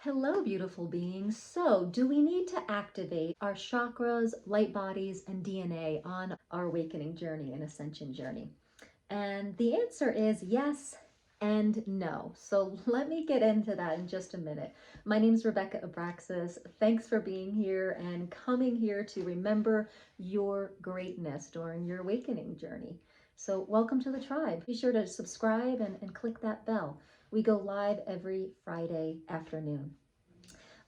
Hello, beautiful beings. So, do we need to activate our chakras, light bodies, and DNA on our awakening journey and ascension journey? And the answer is yes and no. So, let me get into that in just a minute. My name is Rebecca Abraxas. Thanks for being here and coming here to remember your greatness during your awakening journey. So, welcome to the tribe. Be sure to subscribe and click that bell. We go live every Friday afternoon.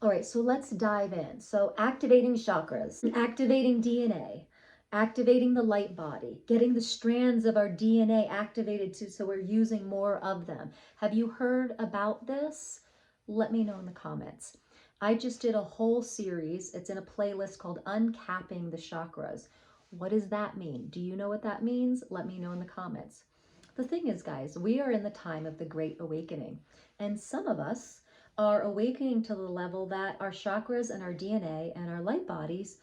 All right, so let's dive in. So activating chakras, activating DNA, activating the light body, getting the strands of our DNA activated so we're using more of them. Have you heard about this? Let me know in the comments. I just did a whole series. It's in a playlist called Uncapping the Chakras. What does that mean? Do you know what that means? Let me know in the comments. The thing is, guys, we are in the time of the Great Awakening, and some of us are awakening to the level that our chakras and our DNA and our light bodies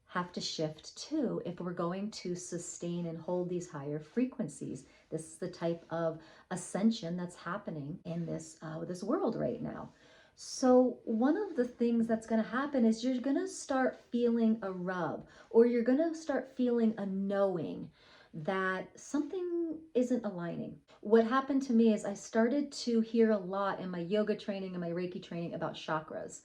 have to shift too if we're going to sustain and hold these higher frequencies. This is the type of ascension that's happening in this world right now. So one of the things that's going to happen is you're going to start feeling a rub, or you're going to start feeling a knowing that something isn't aligning. What happened to me is I started to hear a lot in my yoga training and my Reiki training about chakras.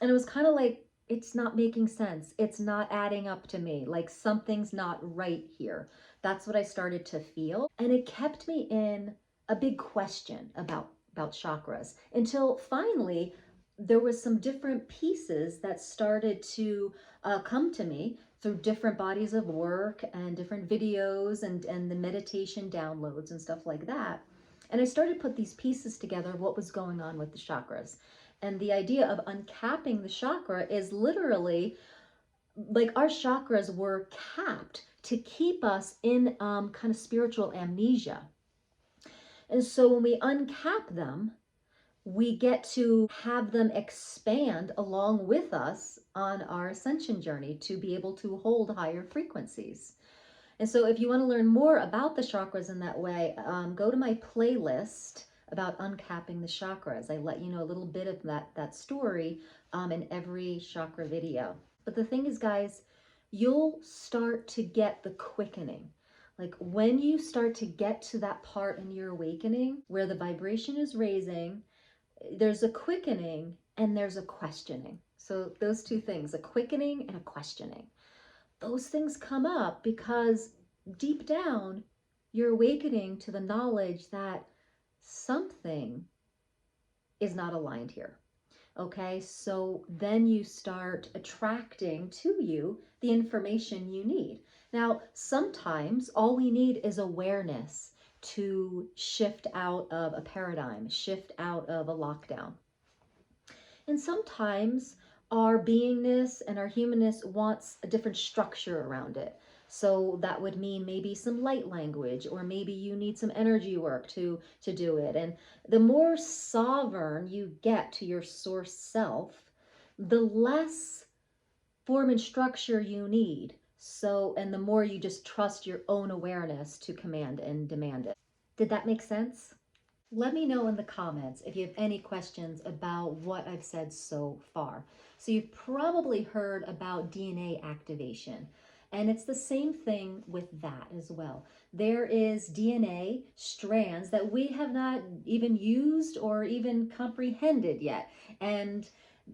And it was kind of like, it's not making sense. It's not adding up to me. Like something's not right here. That's what I started to feel. And it kept me in a big question about chakras until finally there was some different pieces that started to come to me through different bodies of work and different videos and the meditation downloads and stuff like that. And I started to put these pieces together, what was going on with the chakras. And the idea of uncapping the chakra is literally like our chakras were capped to keep us in kind of spiritual amnesia. And so when we uncap them, we get to have them expand along with us on our ascension journey to be able to hold higher frequencies. And so if you want to learn more about the chakras in that way, go to my playlist about uncapping the chakras. I let you know a little bit of that story in every chakra video. But the thing is, guys, you'll start to get the quickening. Like when you start to get to that part in your awakening where the vibration is raising, there's a quickening and there's a questioning. So those two things, a quickening and a questioning. Those things come up because deep down, you're awakening to the knowledge that something is not aligned here. Okay, so then you start attracting to you the information you need. Now, sometimes all we need is awareness to shift out of a paradigm, shift out of a lockdown. And sometimes our beingness and our humanness wants a different structure around it. So that would mean maybe some light language, or maybe you need some energy work to do it. And the more sovereign you get to your source self, the less form and structure you need. So, and the more you just trust your own awareness to command and demand it. Did that make sense? Let me know in the comments if you have any questions about what I've said so far. So you've probably heard about DNA activation, and it's the same thing with that as well. There is DNA strands that we have not even used or even comprehended yet. And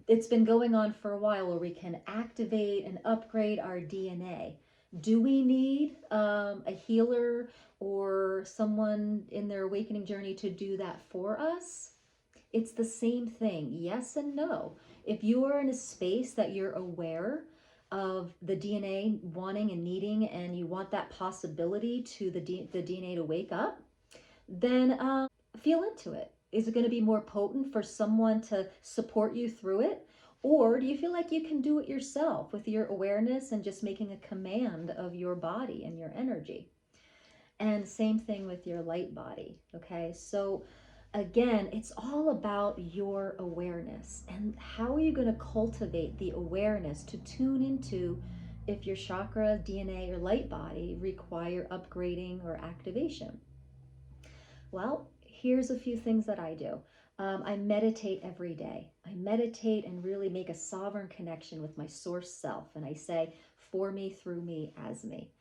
it's been going on for a while where we can activate and upgrade our DNA. Do we need a healer or someone in their awakening journey to do that for us? It's the same thing, yes and no. If you are in a space that you're aware of the DNA wanting and needing, and you want that possibility to the DNA to wake up, then feel into it. Is it going to be more potent for someone to support you through it? Or do you feel like you can do it yourself with your awareness and just making a command of your body and your energy? And same thing with your light body, okay? So again, it's all about your awareness. And how are you going to cultivate the awareness to tune into if your chakra, DNA, or light body require upgrading or activation? Well, here's a few things that I do. I meditate every day. I meditate and really make a sovereign connection with my source self. And I say, for me, through me, as me.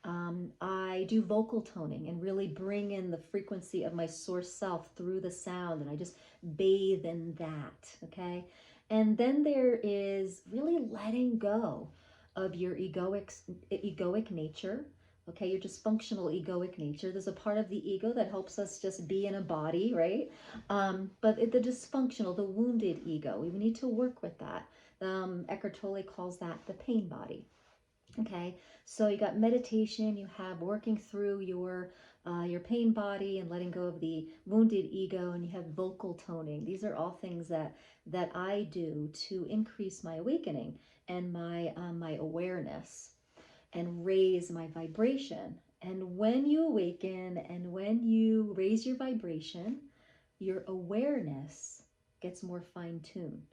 I do vocal toning and really bring in the frequency of my source self through the sound. And I just bathe in that. Okay. And then there is really letting go of your egoic nature. Okay, your dysfunctional egoic nature. There's a part of the ego that helps us just be in a body, right? But the dysfunctional, the wounded ego, we need to work with that. Eckhart Tolle calls that the pain body. Okay, so you got meditation, you have working through your pain body and letting go of the wounded ego, and you have vocal toning. These are all things that I do to increase my awakening and my awareness and raise my vibration. And when you awaken and when you raise your vibration, your awareness gets more fine-tuned.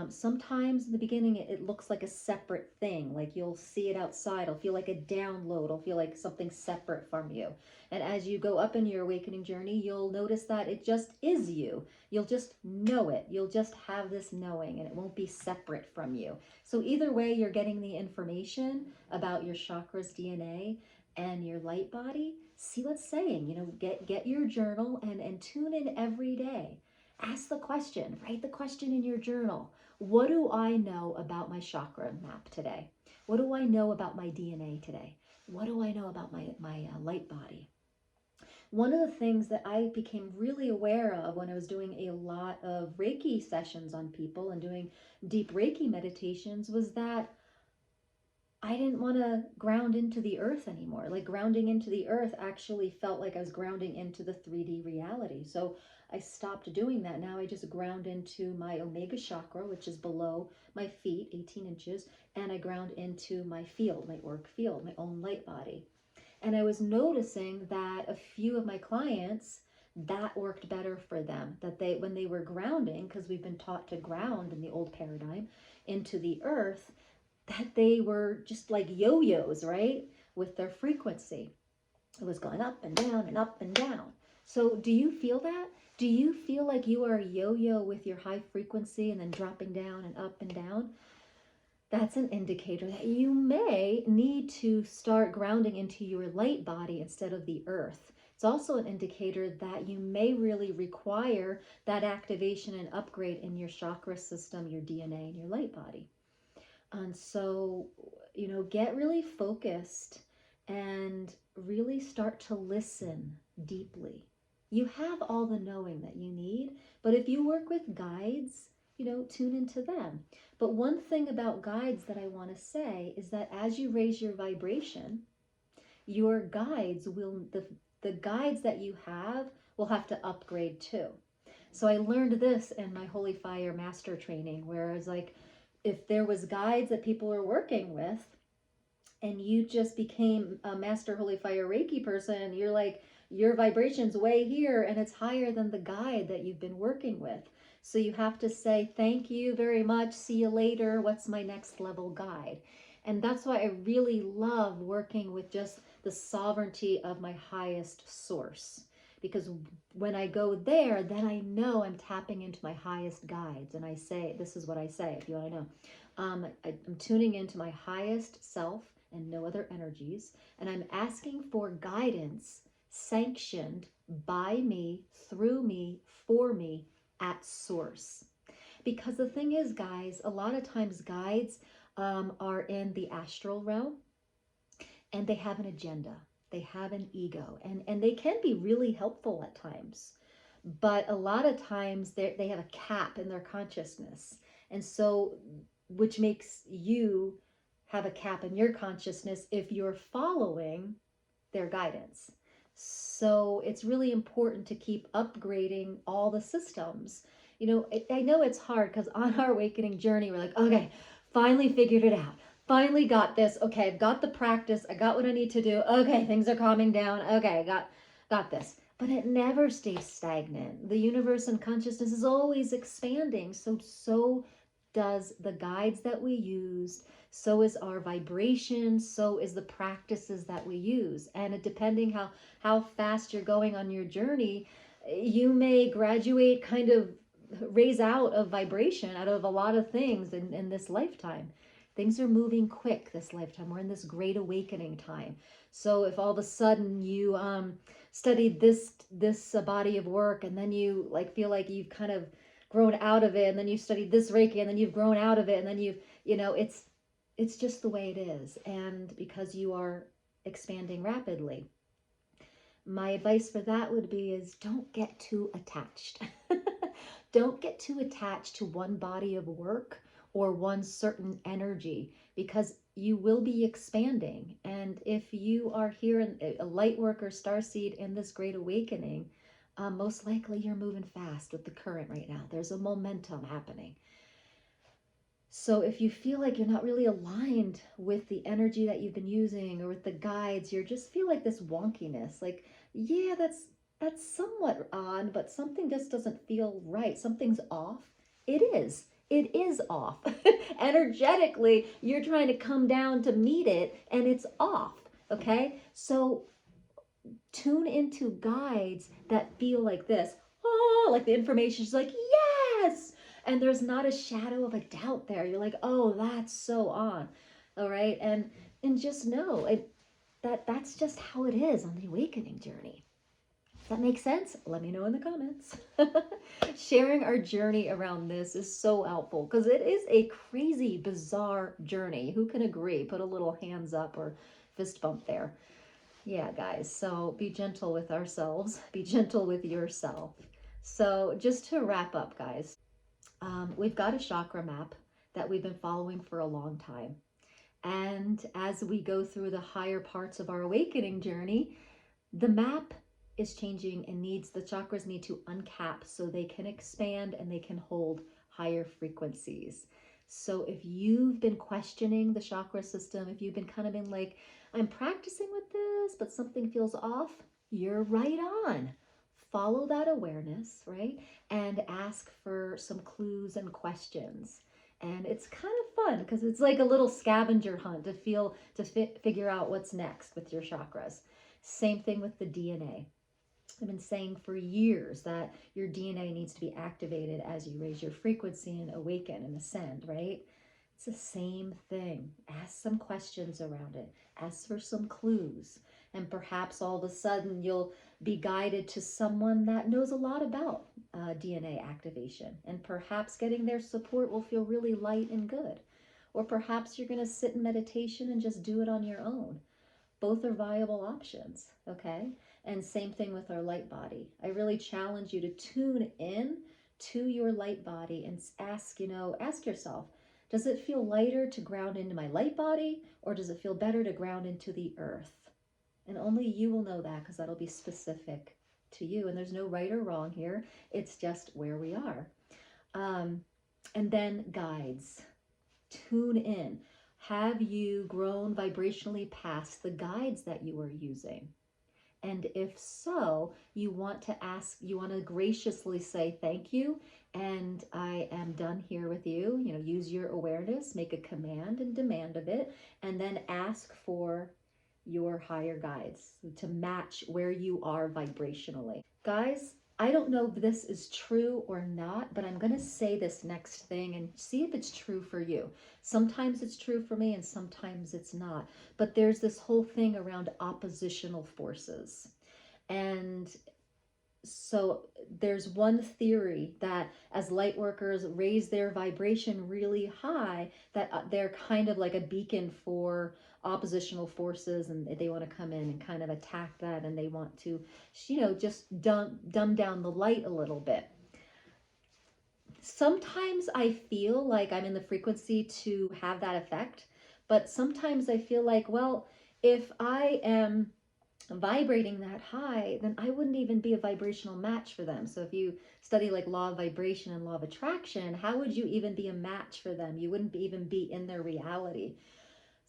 Sometimes in the beginning, it looks like a separate thing. Like you'll see it outside. It'll feel like a download. It'll feel like something separate from you. And as you go up in your awakening journey, you'll notice that it just is you. You'll just know it. You'll just have this knowing, and it won't be separate from you. So either way, you're getting the information about your chakras DNA and your light body. See what's saying. Get your journal and tune in every day. Ask the question, write the question in your journal. What do I know about my chakra map today? What do I know about my DNA today? What do I know about my light body? One of the things that I became really aware of when I was doing a lot of Reiki sessions on people and doing deep Reiki meditations was that I didn't want to ground into the earth anymore. Like grounding into the earth actually felt like I was grounding into the 3D reality. So I stopped doing that. Now I just ground into my Omega chakra, which is below my feet, 18 inches, and I ground into my field, my auric field, my own light body. And I was noticing that a few of my clients, that worked better for them, that when they were grounding, because we've been taught to ground in the old paradigm into the earth, that they were just like yo-yos, right? With their frequency. It was going up and down and up and down. So do you feel that? Do you feel like you are a yo-yo with your high frequency and then dropping down and up and down? That's an indicator that you may need to start grounding into your light body instead of the earth. It's also an indicator that you may really require that activation and upgrade in your chakra system, your DNA, and your light body. And so, get really focused and really start to listen deeply. You have all the knowing that you need, but if you work with guides, tune into them. But one thing about guides that I want to say is that as you raise your vibration, your guides the guides that you will have to upgrade too. So I learned this in my Holy Fire Master training, where it's like, if there was guides that people were working with and you just became a Master Holy Fire Reiki person, you're like, your vibration's way here and it's higher than the guide that you've been working with. So you have to say, thank you very much, see you later, what's my next level guide? And that's why I really love working with just the sovereignty of my highest source. Because when I go there, then I know I'm tapping into my highest guides. And I say, this is what I say, if you want to know. I'm tuning into my highest self and no other energies. And I'm asking for guidance sanctioned by me, through me, for me, at source. Because the thing is, guys, a lot of times guides are in the astral realm and they have an agenda. They have an ego, and they can be really helpful at times. But a lot of times they have a cap in their consciousness. And so, which makes you have a cap in your consciousness if you're following their guidance. So it's really important to keep upgrading all the systems. I know it's hard because on our awakening journey, we're like, okay, finally figured it out. Finally got this. Okay, I've got the practice. I got what I need to do. Okay, things are calming down. Okay, got this. But it never stays stagnant. The universe and consciousness is always expanding. So does the guides that we use. So is our vibration. So is the practices that we use. And depending how fast you're going on your journey, you may graduate kind of raise out of vibration out of a lot of things in this lifetime. Things are moving quick this lifetime. We're in this great awakening time. So if all of a sudden you studied this body of work, and then you like feel like you've kind of grown out of it, and then you studied this Reiki, and then you've grown out of it, and then it's just the way it is. And because you are expanding rapidly, my advice for that would be is don't get too attached. Don't get too attached to one body of work or one certain energy, because you will be expanding. And if you are here in a light worker starseed in this great awakening, most likely you're moving fast with the current right now. There's a momentum happening. So if you feel like you're not really aligned with the energy that you've been using or with the guides, you just feel like this wonkiness. Like, yeah, that's somewhat odd, but something just doesn't feel right. Something's off. It is. It is off. Energetically, you're trying to come down to meet it and it's off. Okay? So tune into guides that feel like this. Oh, like the information is like, yes. And there's not a shadow of a doubt there. You're like, oh, that's so on. All right. And just know that's just how it is on the awakening journey. Does that make sense? Let me know in the comments. Sharing our journey around this is so helpful because it is a crazy, bizarre journey. Who can agree? Put a little hands up or fist bump there. Yeah, guys, so be gentle with ourselves, be gentle with yourself. So just to wrap up, guys, we've got a chakra map that we've been following for a long time. And as we go through the higher parts of our awakening journey, the map is changing and the chakras need to uncap so they can expand and they can hold higher frequencies. So if you've been questioning the chakra system, if you've been kind of been like, I'm practicing with this, but something feels off, you're right on. Follow that awareness, right? And ask for some clues and questions. And it's kind of fun because it's like a little scavenger hunt figure out what's next with your chakras. Same thing with the DNA. I've been saying for years that your DNA needs to be activated as you raise your frequency and awaken and ascend, right? It's the same thing. Ask some questions around it. Ask for some clues. And perhaps all of a sudden you'll be guided to someone that knows a lot about DNA activation. And perhaps getting their support will feel really light and good. Or perhaps you're going to sit in meditation and just do it on your own. Both are viable options, okay? And same thing with our light body. I really challenge you to tune in to your light body and ask yourself, does it feel lighter to ground into my light body, or does it feel better to ground into the earth? And only you will know that because that'll be specific to you. And there's no right or wrong here. It's just where we are. And then guides. Tune in. Have you grown vibrationally past the guides that you are using? And if so, you want to graciously say thank you, and I am done here with you. Use your awareness, make a command and demand of it, and then ask for your higher guides to match where you are vibrationally. Guys, I don't know if this is true or not, but I'm going to say this next thing and see if it's true for you. Sometimes it's true for me and sometimes it's not. But there's this whole thing around oppositional forces. And so there's one theory that as light workers raise their vibration really high, that they're kind of like a beacon for oppositional forces, and they want to come in and kind of attack that, and they want to, just dumb down the light a little bit. Sometimes I feel like I'm in the frequency to have that effect, but sometimes I feel like, well, if I am vibrating that high, then I wouldn't even be a vibrational match for them. So if you study like law of vibration and law of attraction, how would you even be a match for them? You wouldn't even be in their reality.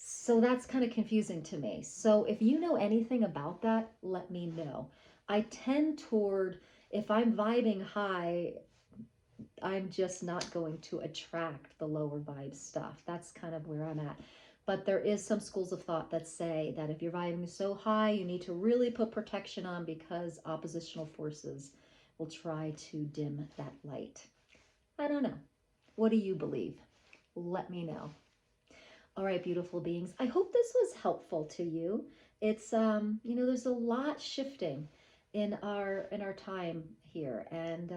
So that's kind of confusing to me. So if you know anything about that, let me know. I tend toward, if I'm vibing high, I'm just not going to attract the lower vibe stuff. That's kind of where I'm at. But there is some schools of thought that say that if you're vibing so high, you need to really put protection on because oppositional forces will try to dim that light. I don't know. What do you believe? Let me know. All right, beautiful beings. I hope this was helpful to you. It's there's a lot shifting in our time here, and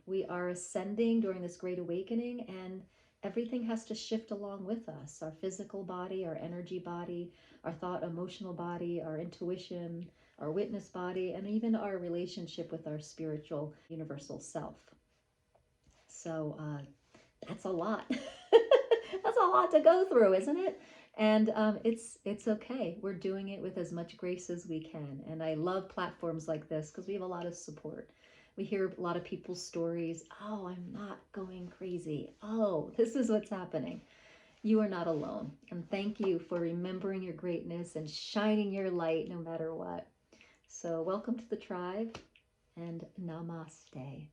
we are ascending during this great awakening, and everything has to shift along with us. Our physical body, our energy body, our thought, emotional body, our intuition, our witness body, and even our relationship with our spiritual universal self. So that's a lot. That's a lot to go through, isn't it? And it's okay. We're doing it with as much grace as we can. And I love platforms like this because we have a lot of support. We hear a lot of people's stories. Oh, I'm not going crazy. Oh, this is what's happening. You are not alone. And thank you for remembering your greatness and shining your light no matter what. So welcome to the tribe and namaste.